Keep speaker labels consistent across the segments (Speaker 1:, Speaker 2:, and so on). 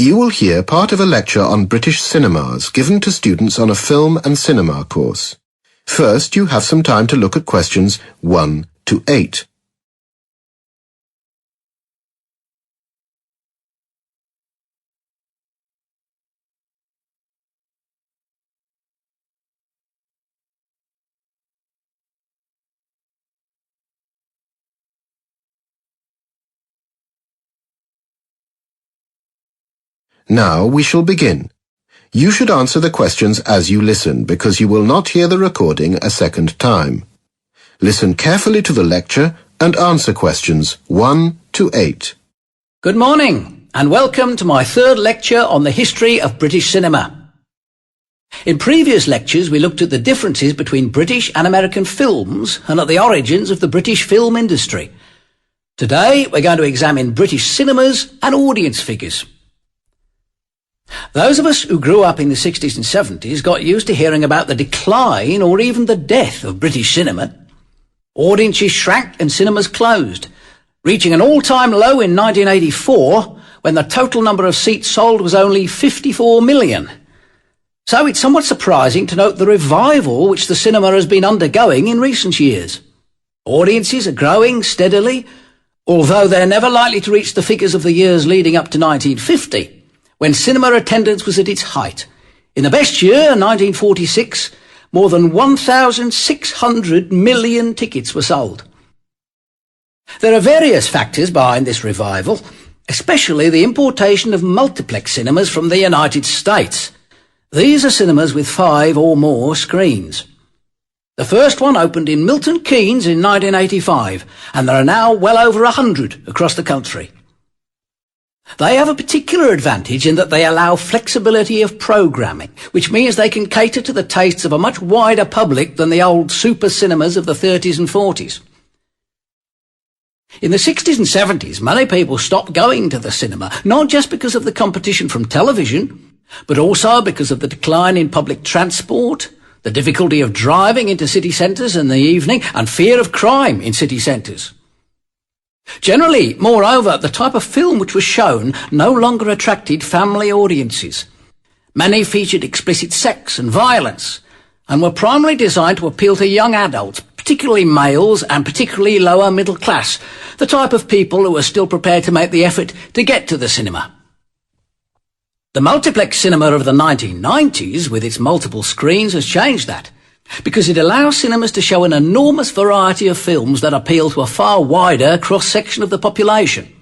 Speaker 1: You will hear part of a lecture on British cinemas given to students on a film and cinema course. First, you have some time to look at questions 1 to 8. Now we shall begin. You should answer the questions as you listen, because you will not hear the recording a second time. Listen carefully to the lecture and answer questions 1 to 8.
Speaker 2: Good morning, and welcome to my third lecture on the history of British cinema. In previous lectures, we looked at the differences between British and American films and at the origins of the British film industry. Today, we're going to examine British cinemas and audience figures. Those of us who grew up in the 60s and 70s got used to hearing about the decline or even the death of British cinema. Audiences shrank and cinemas closed, reaching an all-time low in 1984 when the total number of seats sold was only 54 million. So it's somewhat surprising to note the revival which the cinema has been undergoing in recent years. Audiences are growing steadily, although they're never likely to reach the figures of the years leading up to 1950. When cinema attendance was at its height. In the best year, 1946, more than 1,600 million tickets were sold. There are various factors behind this revival, especially the importation of multiplex cinemas from the United States. These are cinemas with 5 or more screens. The first one opened in Milton Keynes in 1985, and there are now well over 100 across the country. They have a particular advantage in that they allow flexibility of programming, which means they can cater to the tastes of a much wider public than the old super cinemas of the 30s and 40s. In the 60s and 70s, many people stopped going to the cinema, not just because of the competition from television, but also because of the decline in public transport, the difficulty of driving into city centres in the evening, and fear of crime in city centres. Generally, moreover, the type of film which was shown no longer attracted family audiences. Many featured explicit sex and violence, and were primarily designed to appeal to young adults, particularly males and particularly lower middle class, the type of people who were still prepared to make the effort to get to the cinema. The multiplex cinema of the 1990s, with its multiple screens, has changed that, because it allows cinemas to show an enormous variety of films that appeal to a far wider cross-section of the population.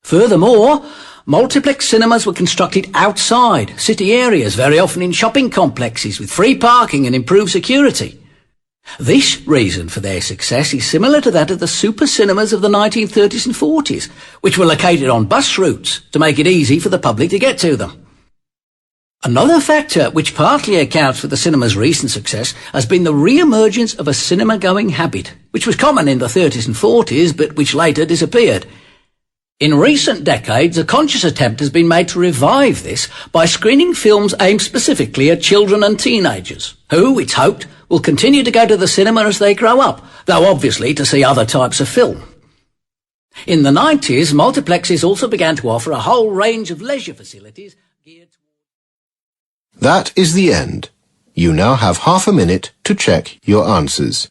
Speaker 2: Furthermore, multiplex cinemas were constructed outside city areas, very often in shopping complexes with free parking and improved security. This reason for their success is similar to that of the super cinemas of the 1930s and 40s, which were located on bus routes to make it easy for the public to get to them. Another factor which partly accounts for the cinema's recent success has been the re-emergence of a cinema-going habit, which was common in the 30s and 40s, but which later disappeared. In recent decades, a conscious attempt has been made to revive this by screening films aimed specifically at children and teenagers, who, it's hoped, will continue to go to the cinema as they grow up, though obviously to see other types of film. In the 90s, multiplexes also began to offer a whole range of leisure facilities geared towards...
Speaker 1: That is the end. You now have half a minute to check your answers.